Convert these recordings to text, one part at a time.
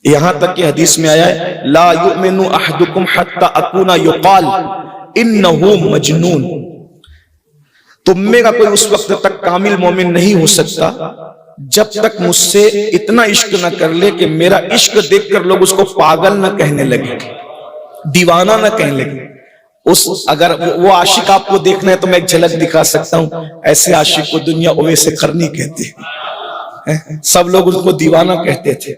یہاں تک کہ حدیث میں آیا ہے لا یؤمن احدکم حتی اکون یقال انہ مجنون، تم میں کا کوئی اس وقت تک کامل مومن نہیں ہو سکتا جب تک مجھ سے اتنا عشق نہ کر لے کہ میرا عشق دیکھ کر لوگ اس کو پاگل نہ کہنے لگے، دیوانہ نہ کہنے لگے۔ اگر وہ عاشق آپ کو دیکھنا ہے تو میں ایک جھلک دکھا سکتا ہوں، ایسے عاشق کو دنیا اویس قرنی کہتے ہیں، سب لوگ ان کو دیوانہ کہتے تھے۔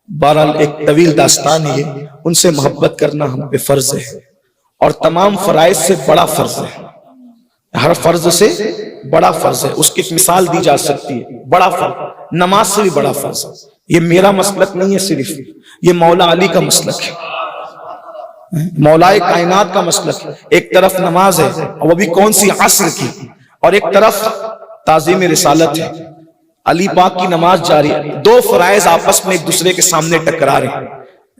بہرحال ایک طویل داستان ہے، ان سے محبت کرنا ہم پہ فرض ہے، اور تمام فرائض سے بڑا فرض ہے، ہر فرض سے بڑا فرض ہے، اس کی مثال دی جا سکتی ہے، بڑا فرض، نماز سے بھی بڑا فرض ہے۔ یہ میرا مسلک نہیں ہے، صرف یہ مولا علی کا مسلک ہے، مولائے کائنات کا مسلک ہے۔ ایک طرف نماز ہے، اور وہ بھی کون سی؟ عصر کی، اور ایک طرف تعظیم رسالت ہے، علی پاک کی نماز جاری ہے۔ دو فرائض آپس میں ایک دوسرے کے سامنے ٹکرا رہے ہیں،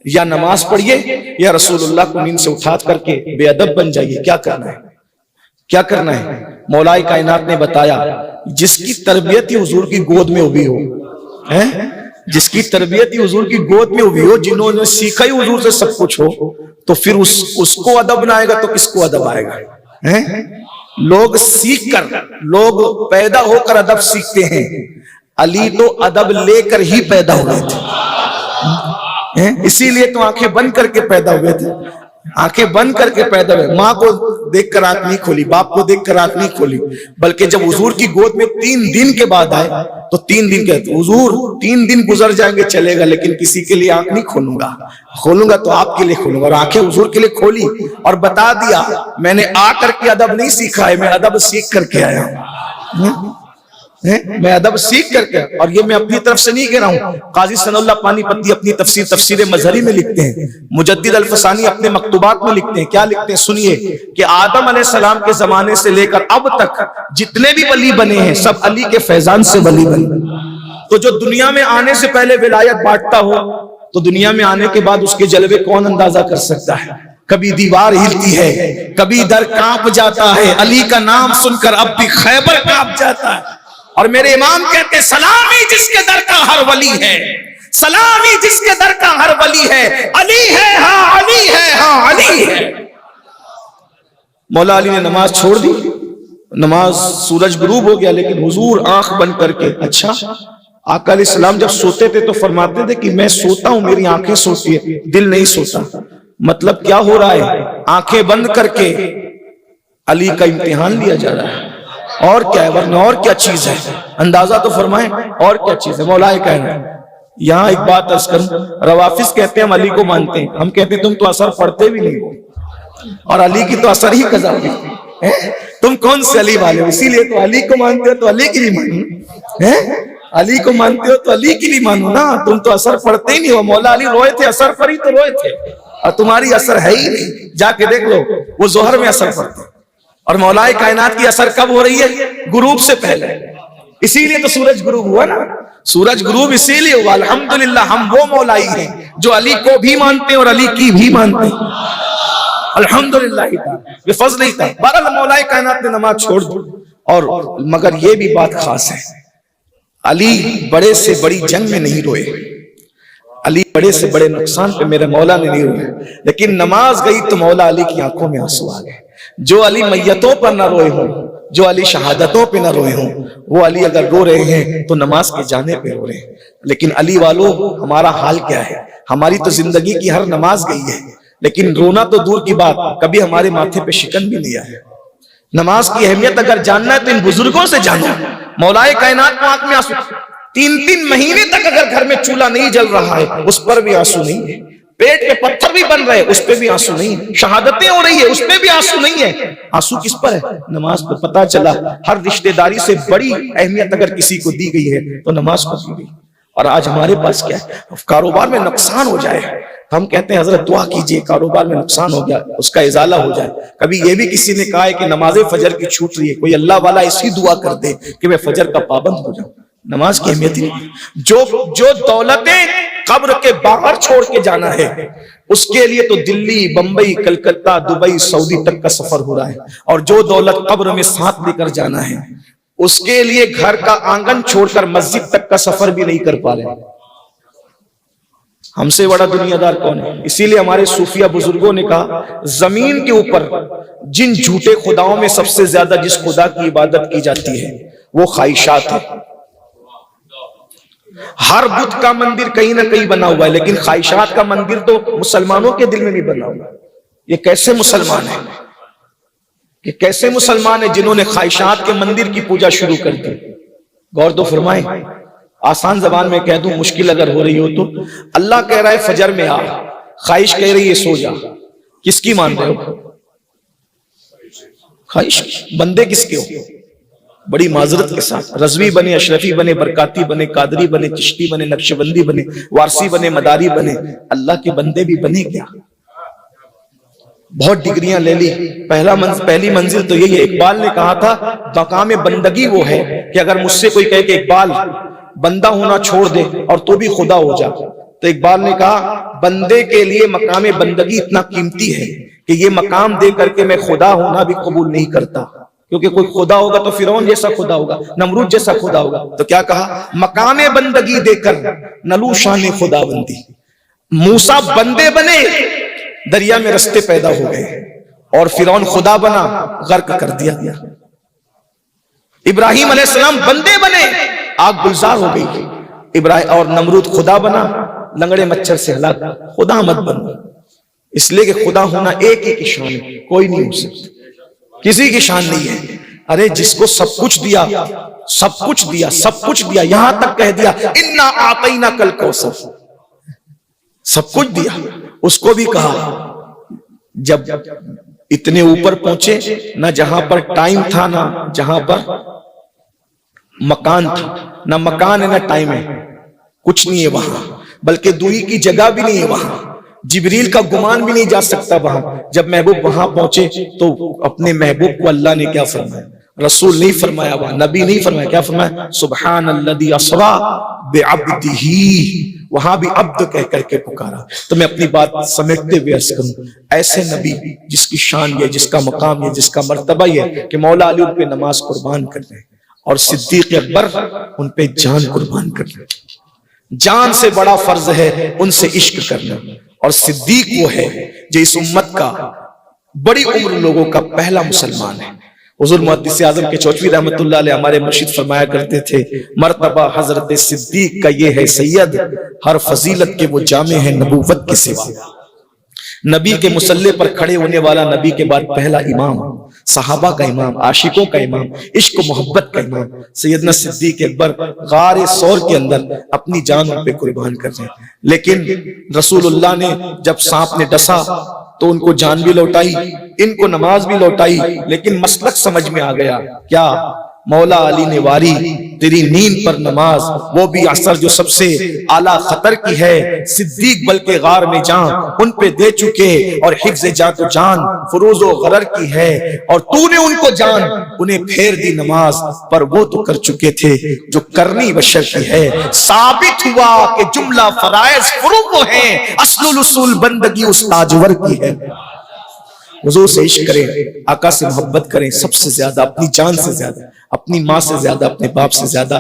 یا نماز پڑھیے یا رسول اللہ کو نیند سے اٹھا کر کے بے ادب بن جائیے، کیا کرنا ہے؟ کیا کرنا ہے؟ مولائے کائنات نے بتایا جس کی تربیت ہی حضور کی گود میں ہوئی ہو، جس کی تربیت ہی حضور کی گود میں ہوئی ہو، جنہوں نے سیکھا ہی حضور سے سب کچھ ہو، تو پھر اس کو ادب نہ آئے گا تو کس کو ادب آئے گا؟ لوگ سیکھ کر، لوگ پیدا ہو کر ادب سیکھتے ہیں، علی تو ادب لے کر ہی پیدا ہوئے تھے، اسی لیے تو آنکھیں بند کر کے پیدا ہوئے تھے، آنکھیں بند کر کے پیدا ہوئے، ماں کو دیکھ کر آنکھ نہیں کھولی، باپ کو دیکھ کر آنکھ نہیں کھولی، بلکہ جب حضور کی گود میں 3 دن کے بعد آئے تو 3 دن کہتے حضور 3 دن گزر جائیں گے چلے گا، لیکن کسی کے لیے آنکھ نہیں کھولوں گا، کھولوں گا تو آپ کے لیے کھولوں گا۔ اور آنکھیں حضور کے لیے کھولی اور بتا دیا میں نے آ کر کے ادب نہیں سیکھا ہے، میں ادب سیکھ کر کے آیا ہوں، میں ادب سیکھ کر کے، اور یہ میں اپنی طرف سے نہیں کہہ رہا ہوں، قاضی ثناء اللہ پانی پتی اپنی تفسیر مظہری میں لکھتے ہیں، مجدد الفسانی اپنے مکتوبات میں لکھتے ہیں، کیا لکھتے ہیں سنیے کہ آدم علیہ السلام کے زمانے سے لے کر اب تک جتنے بھی ولی بنے ہیں سب علی کے فیضان سے ولی بنے۔ تو جو دنیا میں آنے سے پہلے ولایت بانٹتا ہو تو دنیا میں آنے کے بعد اس کے جلوے کون اندازہ کر سکتا ہے؟ کبھی دیوار ہلتی ہے، کبھی در کانپ جاتا ہے، علی کا نام سن کر اب بھی خیبر کانپ جاتا ہے۔ اور میرے امام کہتے ہیں سلامی جس کے در کا ہر ولی ہے، سلامی جس کے در کا ہر ولی ہے، علی ہے ہاں علی ہے ہاں علی ہے۔ مولا علی نے نماز چھوڑ دی، نماز سورج غروب ہو گیا، لیکن حضور آنکھ بند کر کے، اچھا آقا علیہ السلام جب سوتے تھے تو فرماتے تھے کہ میں سوتا ہوں میری آنکھیں سوتی ہے، دل نہیں سوتا۔ مطلب کیا ہو رہا ہے؟ آنکھیں بند کر کے علی کا امتحان لیا جا رہا ہے، اور کیا ہے، ورنہ اور کیا چیز ہے؟ اندازہ تو فرمائیں اور کیا چیز ہے؟ مولائے کائنات۔ یہاں ایک بات عرض کروں، روافظ کہتے ہیں ہم علی کو مانتے ہیں، ہم کہتے ہیں تم تو اثر پڑھتے بھی نہیں ہو، اور علی کی تو اثر ہی قضا ہوئی، تم کون سے علی والے ہو؟ اسی لیے تو علی کو مانتے ہو تو علی کی بھی مانو، علی کو مانتے ہو تو علی کی بھی مانو نا، تم تو اثر پڑھتے ہی نہیں ہو۔ مولا علی روئے تھے، اثر پڑھی تو روئے تھے، اور تمہاری اثر ہے ہی نہیں، جا کے دیکھ لو وہ ظہر میں اثر پڑتے، اور مولائے کائنات کی اثر کب ہو رہی ہے؟ غروب سے پہلے، اسی لیے تو سورج غروب ہوا نا، سورج غروب اسی لیے ہوا۔ الحمدللہ ہم وہ مولائی ہیں جو علی کو بھی مانتے ہیں اور علی کی بھی مانتے ہیں، الحمدللہ، یہ فضل ہی تھا۔ بہرحال مولائے کائنات نے نماز چھوڑ دی، اور مگر یہ بھی بات خاص ہے، علی بڑے سے بڑی جنگ میں نہیں روئے، علی بڑے سے بڑے نقصان پہ میرے مولا نے نہیں روئے، لیکن نماز گئی تو مولا علی کی آنکھوں میں آنسو آ گئے۔ جو علی میتوں پر نہ روئے ہوں، جو علی شہادتوں پہ نہ روئے ہوں، وہ علی اگر رو رہے ہیں تو نماز کے جانے پہ رو رہے ہیں۔ لیکن علی والوں ہمارا حال کیا ہے؟ ہماری تو زندگی کی ہر نماز گئی ہے، لیکن رونا تو دور کی بات، کبھی ہمارے ماتھے پہ شکن بھی نہیں آیا۔ نماز کی اہمیت اگر جاننا ہے تو ان بزرگوں سے جانو۔ مولائے کائنات کو آنکھ میں آنسو، 3 مہینے تک اگر گھر میں چولہا نہیں جل رہا ہے اس پر بھی آنسو نہیں ہے، پیٹ پہ پتھر بھی بن رہے اس پہ بھی آنسو نہیں ہے، شہادتیں ہو رہی ہے اس پہ بھی آنسو نہیں ہے۔ آنسو کس پر ہے؟ نماز پہ۔ پتہ چلا ہر رشتہ داری سے بڑی اہمیت اگر کسی کو دی گئی ہے تو نماز کو دی گئی۔ اور آج ہمارے پاس کیا ہے؟ کاروبار میں نقصان ہو جائے ہم کہتے ہیں حضرت دعا کیجئے کاروبار میں نقصان ہو گیا اس کا ازالہ ہو جائے۔ کبھی یہ بھی کسی نے کہا ہے کہ نماز فجر کی چھوٹ رہی ہے، کوئی اللہ والا ایسی دعا کر دے کہ میں فجر کا پابند ہو جاؤں۔ نماز کی اہمیت ہی نہیں۔ جو دولتیں قبر کے باہر چھوڑ کے جانا ہے اس کے لیے تو دلی، بمبئی، کلکتہ، دبئی، سعودی تک کا سفر ہو رہا ہے، اور جو دولت قبر میں ساتھ لے کر جانا ہے اس کے لیے گھر کا آنگن چھوڑ کر مسجد تک کا سفر بھی نہیں کر پا رہے۔ ہم سے بڑا دنیا دار کون ہے؟ اسی لیے ہمارے صوفیہ بزرگوں نے کہا زمین کے اوپر جن جھوٹے خداؤں میں سب سے زیادہ جس خدا کی عبادت کی جاتی ہے وہ خواہشات ہے۔ ہر بت کا مندر کہیں نہ کہیں بنا ہوا ہے، لیکن خواہشات کا مندر تو مسلمانوں کے دل میں نہیں بنا ہوا۔ یہ کیسے مسلمان ہیں؟ یہ کیسے مسلمان ہیں جنہوں نے خواہشات کے مندر کی پوجا شروع کر دی؟ غور تو فرمائیں۔ آسان زبان میں کہہ دوں، مشکل اگر ہو رہی ہو تو، اللہ کہہ رہا ہے فجر میں آ، خواہش کہہ رہی ہے سو جا۔ کس کی مان رہے ہو؟ خواہش۔ بندے کس کے ہو؟ بڑی معذرت کے ساتھ رضوی بنے، اشرفی بنے، برکاتی بنے، قادری بنے، چشتی بنے، نقشبندی بنے، وارسی بنے، مداری بنے، اللہ کے بندے بھی بنے کیا؟ بہت ڈگریاں لے لی، پہلی منزل تو یہی ہے۔ اقبال نے کہا تھا مقام بندگی وہ ہے کہ اگر مجھ سے کوئی کہے کہ اقبال بندہ ہونا چھوڑ دے اور تو بھی خدا ہو جا، تو اقبال نے کہا بندے کے لیے مقام بندگی اتنا قیمتی ہے کہ یہ مقام دے کر کے میں خدا ہونا بھی قبول نہیں کرتا، کیونکہ کوئی خدا ہوگا تو فرعون جیسا خدا ہوگا، نمرود جیسا خدا ہوگا۔ تو کیا کہا؟ مقام بندگی دے کر نلو شان خدا بندی۔ موسیٰ بندے بنے، دریا میں رستے پیدا ہو گئے، اور فرعون خدا بنا، غرق کر دیا گیا۔ ابراہیم علیہ السلام بندے بنے، آگ گلزار ہو گئی، ابراہیم اور نمرود خدا بنا، لنگڑے مچھر سے ہلاک۔ خدا مت بنو، اس لیے کہ خدا ہونا ایک ہی کی شان ہے، کوئی نہیں ہو سکتا، کسی کی شان نہیں ہے۔ ارے جس کو سب کچھ دیا، سب کچھ دیا، سب کچھ دیا، یہاں تک کہہ دیا انا اعطیناک الکوثر، سب کچھ دیا، اس کو بھی کہا جب اتنے اوپر پہنچے، نہ جہاں پر ٹائم تھا نہ جہاں پر مکان تھا، نہ مکان ہے نہ ٹائم ہے، کچھ نہیں ہے وہاں، بلکہ دوئی کی جگہ بھی نہیں ہے وہاں، جبریل کا گمان بھی نہیں جا سکتا وہاں۔ جب محبوب وہاں پہنچے تو اپنے محبوب کو اللہ نے کیا فرمایا؟ رسول نہیں فرمایا، وہاں نبی نہیں فرمایا، کیا فرمایا؟ سبحان الذی اسری بعبدہ، وہاں بھی عبد کہہ کر کے پکارا۔ تو میں اپنی بات سمیٹتے ہوئے عرض کروں، ایسے نبی جس کی شان یہ، جس کا مقام یہ، جس کا مرتبہ یہ کہ مولا علی ان پہ نماز قربان کر دیں، اور صدیق اکبر ان پہ جان قربان کر دیں۔ جان سے بڑا فرض ہے ان سے عشق کرنا، اور صدیق وہ ہے جو اس امت کا بڑی عمر لوگوں کا پہلا مسلمان ہے۔ حضور محدث اعظم کے چوچوی رحمت اللہ علیہ ہمارے مرشد فرمایا کرتے تھے، مرتبہ حضرت صدیق کا یہ ہے سید، ہر فضیلت کے وہ جامع ہے نبوت کے سوا۔ نبی کے مصلی پر کھڑے ہونے والا نبی کے بعد پہلا امام، صحابہ کا امام، عاشقوں کا امام، عشق و محبت کا امام سیدنا صدیق اکبر غار ثور کے اندر اپنی جان ان پہ قربان کر رہے ہیں۔ لیکن رسول اللہ نے جب سانپ نے ڈسا تو ان کو جان بھی لوٹائی، ان کو نماز بھی لوٹائی، لیکن مسلک سمجھ میں آ گیا، کیا؟ مولا علی نے واری تیری نیند پر نماز، وہ بھی عصر جو سب سے اعلیٰ خطر کی ہے، صدیق بلکہ غار میں جان ان پہ دے چکے، اور حفظ جات و جان فروز و غرر کی ہے، اور تو نے ان کو جان انہیں پھیر دی نماز، پر وہ تو کر چکے تھے جو کرنی بشر کی ہے۔ ثابت ہوا کہ جملہ فرائض فروغ ہیں، اصل الاصول بندگی اس تاجور کی ہے۔ حضور سے عشق کریں، آقا سے محبت کریں، سب سے زیادہ، اپنی جان سے زیادہ، اپنی ماں سے زیادہ، اپنے باپ سے زیادہ۔